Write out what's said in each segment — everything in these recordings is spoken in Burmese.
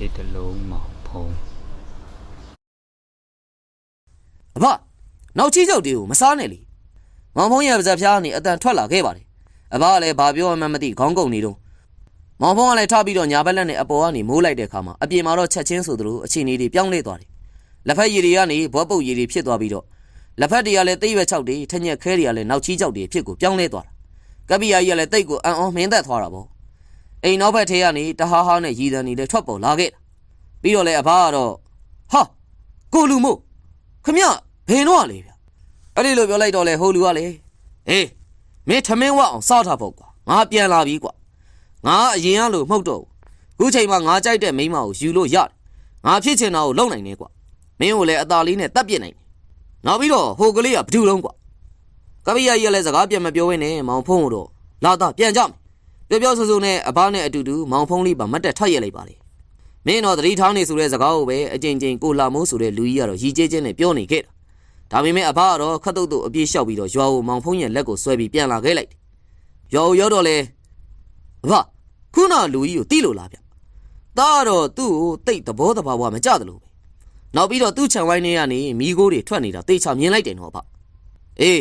စေတလုံးမောင်ဖုံးအဖနောက်ချီးကြောက်တွေကိုမစားနဲ့လေမောင်ဖုံးရဲ့ပါဇက်ဖျားကနေအတန်ထွက်လာခဲ့ပါတယ်အဖကလည်းဘာပြောမှမသိခေါင်းကုန်နေတော့မောင်ဖုံးကလည်းထပြီးတော့ညာဘက်လက်နဲ့အပေါ်ကနေမိုးလိုက်တဲ့အခါမှာအပြင်မှာတော့ချက်ချင်းဆိုသလိုအခြေအနေတွေပြောင်းလဲသွားတယ်လက်ဖက်ရည်တွေကနေဘွားပုတ်ရည်တွေဖြစ်သွားပြီးတော့လက်ဖက်တွေကလည်းသိရွက်ချောက်တွေထညက်ခဲတွေကလည်းနောက်ချီးကြောက်တွေဖြစ်ကိုပြောင်းလဲသွားတာကပီယာကြီးကလည်းတိတ်ကိုအံ့ဩမင်းသက်သွားတာပေါ့အိမ်နောက်ဘက်ထဲကနေတဟားဟားနဲ့ရည်တန်တွေလည်းထွက်ပေါ်လာခဲ့တာပြီးတော့လေအဖကတော့ဟာကိုလူမို့ခမဘယ်တော့လဲဗျအဲ့ဒီလိုပြောလိုက်တော့လေဟိုလူကလေဟေးမင်းထမင်းဝအောင်စားထားဖို့ကွာငါပြန်လာပြီကွာငါအရင်ကလို့မှုတ်တော့ခုချိန်မှာငါကြိုက်တဲ့မိန်းမကိုယူလို့ရတယ်ငါဖြစ်ချင်တာကိုလုပ်နိုင်တယ်ကွာမင်းကိုလည်းအသာလေးနဲ့တတ်ပြစ်နိုင်တယ်နောက်ပြီးတော့ဟိုကလေးကဘဒူလုံးကွာကပီယာကြီးကလည်းစကားပြန်မပြောဘဲနဲ့မောင်ဖုံးကိုတော့လာတော့ပြန်ကြမယ်ပြောဆိုဆိုနဲ့အဘနဲ့အတူတူမောင်ဖုံးလေးပါမတ်တက်ထက်ရက်လိုက်ပါလေမင်းတော့သတိထားနေဆိုတဲ့စကားကိုပဲအကျဉ်းချင်းကိုလာမိုးဆိုတဲ့လူကြီးကတော့ရည်ကျဲချင်းနဲ့ပြောနေခဲ့တာဒါပေမဲ့အဘကတော့ခတ်တုတ်တုတ်အပြေးလျှောက်ပြီးတော့ရွာကိုမောင်ဖုံးရဲ့လက်ကိုဆွဲပြီးပြန်လာခဲ့လိုက်တယ်ရွာကိုရောက်တော့လေအဘခုနလူကြီးကိုတိလို့လားဗျဒါကတော့သူ့ကိုတိတ်သဘောတဘာဝမကြသလိုပဲနောက်ပြီးတော့သူ့ခြံဝိုင်းထဲကနေမိโก้တွေထွက်နေတာတေချာမြင်လိုက်တယ်နော်အဘအေး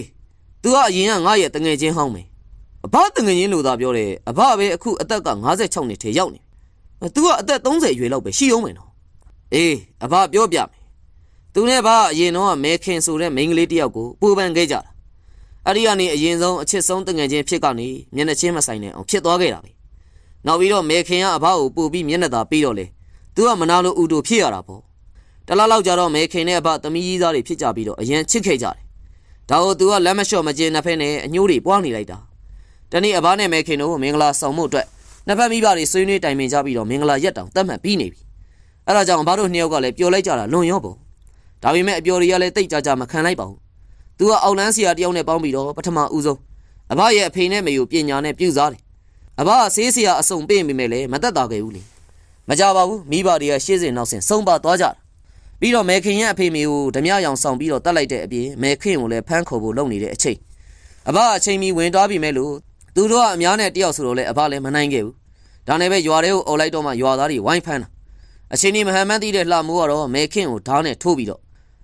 तू ကအရင်ကငါရဲ့တငယ်ချင်းဟောင်းမယ်အဘတငယ်ချင်းလို့သာပြောတယ်အဘပဲအခုအသက်က56နှစ်ထဲရောက်နေ तू ကအသက်30ရွယ်လောက်ပဲရှိအောင်မယ်နော်အေးအဘပြောပြမယ် तू နဲ့ဘာအရင်တော့မဲခင်ဆိုတဲ့မိန်းကလေးတယောက်ကိုပူပန်ခဲ့ကြတာအဲ့ဒီကနေအရင်ဆုံးအချစ်ဆုံးတငယ်ချင်းဖြစ်ကနေမျက်နှာချင်းမဆိုင်နဲ့အောင်ဖြစ်သွားခဲ့တာပဲနောက်ပြီးတော့မဲခင်ကအဘကိုပူပြီးမျက်နှာသာပြီးတော့လေ तू ကမနာလို့ဥတူဖြစ်ရတာပေါ့တလားလောက်ကြတော့မဲခင်နဲ့အဘသမီးကြီးသားတွေဖြစ်ကြပြီးတော့အရင်ချစ်ခဲ့ကြတယ်ဒါကို तू ကလက်မလျှော့မကျင်းနှစ်ဖက်နဲ့အညိုးတွေပွားနေလိုက်တာတနေ့အဘနဲ့မဲခင်တို့မင်္ဂလာဆောင်မှုအတွက်နှစ်ဖက်မိဘတွေဆွေးနွေးတိုင်ပင်ကြပြီးတော့မင်္ဂလာရက်တောင်တတ်မှတ်ပြီးနေပြီအဲ့ဒါကြောင့်အဘတို့နှစ်ယောက်ကလည်းပျော်လိုက်ကြတာလွန်ရောပေါ့ဒါပေမဲ့အပျော်တွေကလည်းတိတ်ကြကြမခံလိုက်ပါဘူး तू ကအောက်လန်းဆရာတယောက်နဲ့ပေါင်းပြီးတော့ပထမဦးဆုံးအဘရဲ့အဖေနဲ့မေကိုပညာနဲ့ပြုစားတယ်အဘကဆေးဆရာအစုံပေးမိမယ်လေမသက်သာခဲ့ဘူးလေမကြပါဘူးမိဘတွေကရှေ့စဉ်နောက်စဉ်ဆုံးပါသွားကြတာပြီးတော့မဲခင်ရဲ့အဖေမေကိုဓမြရောင်ဆောင်ပြီးတော့တတ်လိုက်တဲ့အပြင်မဲခင်ကိုလည်းဖမ်းခေါ်ဖို့လုပ်နေတဲ့အချိန်အဘအချိန်မီဝင်သွားပြီမဲ့လို့သူတို့ကအများနဲ့တယောက်ဆိုတော့လေအဘလည်းမနိုင်ခဲ့ဘူးဒါနဲ့ပဲရွာတွေကိုអော်လိုက်တော့မှရွာသားတွေဝိုင်းဖမ်းတာအချိန်ကြီးမဟန်မှန်းသိတဲ့လှမိုးကတော့မဲခင်ကိုဓာတ်နဲ့ထိုးပြီးတော့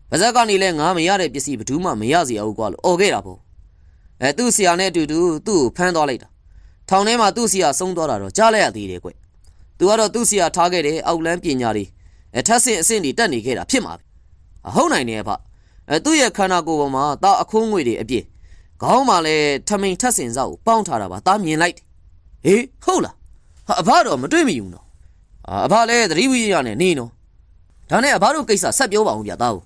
ပါဇက်ကနေလဲငါမရတဲ့ပစ္စည်းဘယ်သူမှမရစီအောင်ကွာလို့អော်ခဲ့တာပေါ့သူ့ဆရာနဲ့အတူတူသူ့ကိုဖမ်းသွားလိုက်တာထောင်ထဲမှာသူ့ဆရာဆုံးသွားတာတော့ကြားလိုက်ရသေးတယ်ကွသူကတော့သူ့ဆရာထားခဲ့တဲ့အောက်လန်းပညာတွေထက်ဆင့်အဆင့်တွေတက်နေခဲ့တာဖြစ်မှာပဲဟုတ်နိုင်တယ်ဗျသူ့ရဲ့ခန္ဓာကိုယ်ပေါ်မှာတာအခိုးငွေတွေအပြည့်ခေါင်းမှာလည်းထမိန်ထက်ဆင်စောက်ကိုပေါင်းထားတာပါတာမြင်လိုက်ဟေးဟုတ်လားအဘတော့မတွေ့မိဘူးနော်အဘလည်းသတိဝိရိယနဲ့နေနော်ဒါနဲ့အဘတို့ကိစ္စဆက်ပြောပါအောင်ဗျာသားကို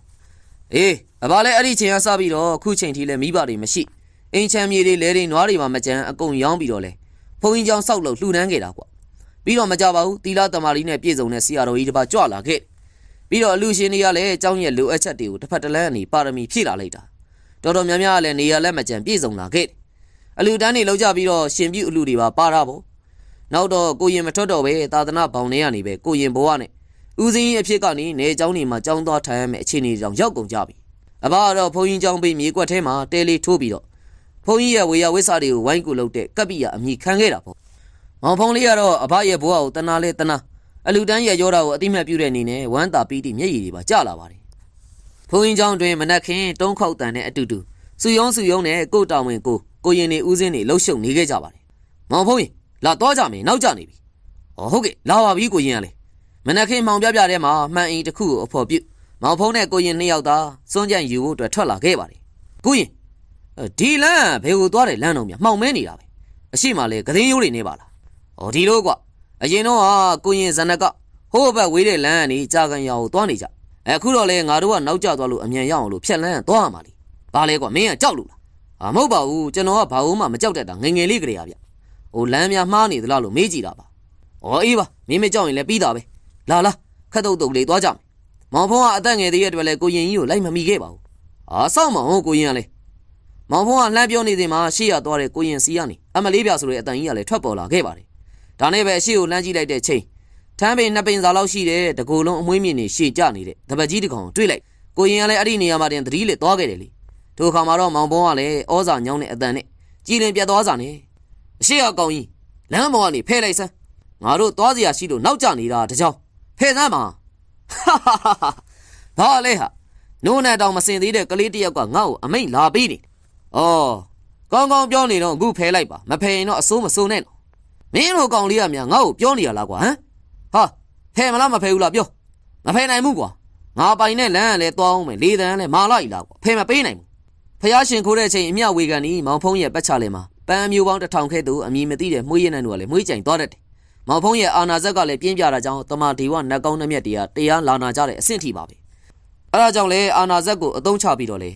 အေးအဘလည်းအဲ့ဒီချိန်ကစပြီးတော့ခုချိန်ထိလည်းမိဘတွေမရှိအိမ်ချမ်းမြေတွေလဲတွေနွားတွေမှာမကြမ်းအကုန်ရောင်းပြီးတော့လဲဘုံကြီးကျောင်းဆောက်လို့လှူဒန်းခဲ့တာကွာပြီးတော့မကြပါဘူးတီလာတမာလီနဲ့ပြည့်စုံတဲ့ဆရာတော်ကြီးတစ်ပါးကြွလာခဲ့ပြီးတော့အလူရှင်တွေကလည်းအเจ้าရဲ့လိုအပ်ချက်တွေကိုတစ်ဖက်တစ်လမ်းအနေပါရမီဖြည့်လာလိုက်တာတော်တော်များများလည်းနေရာလက်မကြံပြည့်စုံလာခဲ့အလူတန်းတွေလောက်ကြပြီးတော့ရှင်ပြုအလူတွေပါပါတာပေါ့နောက်တော့ကိုရင်မထွက်တော့ပဲသာသနာဘောင်ထဲကနေပဲကိုရင်ဘဝနဲ့ဦးစင်းအဖြစ်ကနေနေเจ้าနေမှာကြောင်းသွားထိုင်ရမယ့်အခြေအနေကြောင့်ရောက်ကုန်ကြပြီအဘကတော့ဘုန်းကြီးเจ้าပေးမြေကွက်ထဲမှာတဲလေးထိုးပြီးတော့ဘုန်းကြီးရဲ့ဝေယဝိဆာတွေကိုဝိုင်းကူလုပ်တဲ့ကပ္ပိယအမိခံခဲ့တာပေါ့မောင်ဖုံးလေးကတော့အဘရဲ့ဘဝကိုတနာလဲတနာအလူတန်းရဲ့ရောတာကိုအတိမတ်ပြုတဲ့အနေနဲ့ဝမ်းသာပီးတိမျက်ရည်တွေပါကျလာပါတယ်ဘုန်းကြီးเจ้าတွင်မနက်ခင်းတုံးခေါက်တန်နဲ့အတူတူစုယုံနဲ့ကိုတောင်ဝင်ကိုရင်နေဦးစင်းတွေလှုပ်ရှုပ်နေခဲ့ကြပါတယ်မောင်ဖုံးရင်လာတော့ကြမယ်နောက်ကြနေပြီဟုတ်ကဲ့လာပါပြီကိုရင်ကလေမနက်ခင်းမောင်ပြထဲမှာမှန်အိမ်တစ်ခုကိုအဖော်ပြုမောင်ဖုံးနဲ့ကိုရင်နှစ်ယောက်သာစွန့်ကြံယူဖို့အတွက်ထွက်လာခဲ့ပါတယ်ကိုရင်ဒီလမ်းဘယ်ကိုသွားတယ်လမ်းတော့မြမှောင်မဲနေတာပဲအရှိမလဲဂရင်းရိုးတွေနေပါလားဒီလိုကွာအရင်တော့ကိုရင်ဇနကဟိုးဘက်ဝေးတဲ့လမ်းကနေကြာကန်ရွာကိုသွားနေကြအခုတော့လေငါတို့ကနောက်ကျသွားလို့အမြန်ရအောင်လို့ဖြက်လန်းသွားရမှာလေဘာလဲကွာမင်းကကြောက်လို့လားမဟုတ်ပါဘူးကျွန်တော်ကဘာမှမကြောက်တတ်တာငယ်ငယ်လေးကလေးရဗျလမ်းများမှားနေသလားလို့မေးကြည့်တာပါအေးပါမင်းမကြောက်ရင်လည်းပြီးတာပဲလာခက်တုတ်တုတ်လေးသွားကြမယ်မောင်ဖုံးကအသက်ငယ်သေးတဲ့အတွက်လေကိုရင်ကြီးကိုလိုက်မမိခဲ့ပါဘူးစောင့်မအောင်ကိုရင်ကလေမောင်ဖုံးကလှမ်းပြောနေစဉ်မှာရှေ့ရသွားတဲ့ကိုရင်စီကနေအမလေးပြဆိုတဲ့အတန်ကြီးကလည်းထွက်ပေါ်လာခဲ့ပါတယ်ဒါနဲ့ပဲရှေ့ကိုလှမ်းကြည့်လိုက်တဲ့ချိန်ထမ်းပင်နှစ်ပင်စာလောက်ရှိတဲ့တကူလုံးအမွှေးမြင့်နေရှေ့ကျနေတဲ့တပတ်ကြီးတစ်ကောင်တွေ့လိုက်ကိုရင်ကလည်းအဲ့ဒီနေရာမှာတင်သတိလစ်သွားခဲ့တယ်လေထိုအခါမှာတော့မောင်ဖုံးကလည်းဩဇာညောင်းတဲ့အတန်နဲ့ကြည်လင်ပြတ်သွားစာနဲ့အရှိအကောင်ကြီးလမ်းပေါ်ကနေဖဲလိုက်စမ်းငါတို့သွားစရာရှိလို့နောက်ကျနေတာတကြောင် ဖဲ့စမ်းပါဘာလဲဟာနိုးနဲ့တောင်မစင်သေးတဲ့ကလေးတစ်ယောက်ကငါ့ကိုအမိန့်လာပြီးနေအော်ကောင်းကောင်းပြောနေတော့အခုဖဲလိုက်ပါမဖဲရင်တော့အစိုးမစိုးနဲ့နော်မင်းတို့ကောင်လေးကများငါ့ကိုပြောနေရလားကွာဟမ်ဟာဖဲမလားမဖဲဘူးလားပြောမဖဲနိုင်ဘူးကွာငါပိုင်နဲ့လမ်းကလည်းသွားအောင်မယ်လေတန်းလည်းမာလိုက်လားကွာဖဲမပေးနိုင်ဘူးဖះရှင်ခိုးတဲ့အချိန်အမြဝေကန်ဤမောင်ဖုံးရဲ့ပတ်ချလဲမှာပန်းမျိုးပေါင်း1000ခဲသူအမည်မသိတဲ့မှုရည်နဲ့တို့ကလည်းမှုကြိမ်သွားတတ်တယ်မောင်ဖုံးရဲ့အာနာဇက်ကလည်းပြင်းပြတာကြောင့်တမဒေဝနတ်ကောင်းနှမျက်တရားလာနာကြတဲ့အဆင့်ထိပါပဲအဲဒါကြောင့်လေအာနာဇက်ကိုအသုံးချပြီးတော့လေ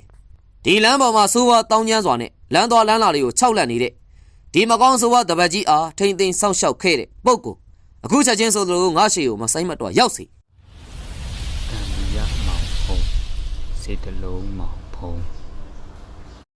ဒီလမ်းပေါ်မှာဆိုးဝါးတောင်းကျမ်းစွာနဲ့လမ်းသွားလမ်းလာတွေကိုခြောက်လန့်နေတဲ့ဒီမကောင်းဆိုးဝါးတပတ်ကြီးအားထိမ့်သိမ်းစောင့်ရှောက်ခဲ့တဲ့ပုဂ္ဂိုလ်အခုချက်ချင်းဆိုသလိုငါရှေကိုမဆိုင်မတော်ရောက်စီ တန်မြတ်မောင်ဖုံးစေတလုံးမောင်ဖုံး